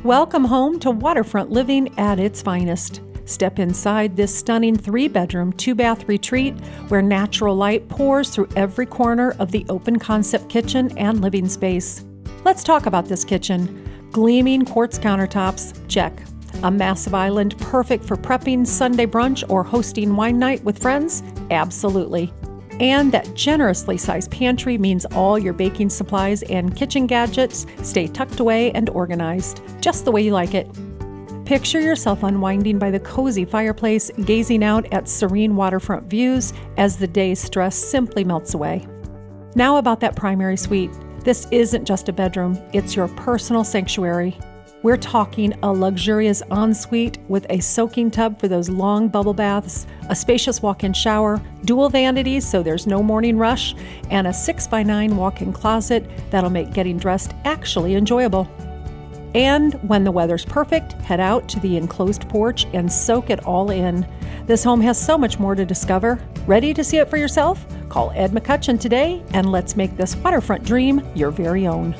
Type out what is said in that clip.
Welcome home to waterfront living at its finest. Step inside this stunning 3-bedroom, 2-bath retreat where natural light pours through every corner of the open concept kitchen and living space. Let's talk about this kitchen. Gleaming quartz countertops, check. A massive island perfect for prepping Sunday brunch or hosting wine night with friends? Absolutely. And that generously sized pantry means all your baking supplies and kitchen gadgets stay tucked away and organized, just the way you like it. Picture yourself unwinding by the cozy fireplace, gazing out at serene waterfront views as the day's stress simply melts away. Now about that primary suite. This isn't just a bedroom, it's your personal sanctuary. We're talking a luxurious ensuite with a soaking tub for those long bubble baths, a spacious walk-in shower, dual vanities so there's no morning rush, and a 6x9 walk-in closet that'll make getting dressed actually enjoyable. And when the weather's perfect, head out to the enclosed porch and soak it all in. This home has so much more to discover. Ready to see it for yourself? Call Ed McCutcheon today and let's make this waterfront dream your very own.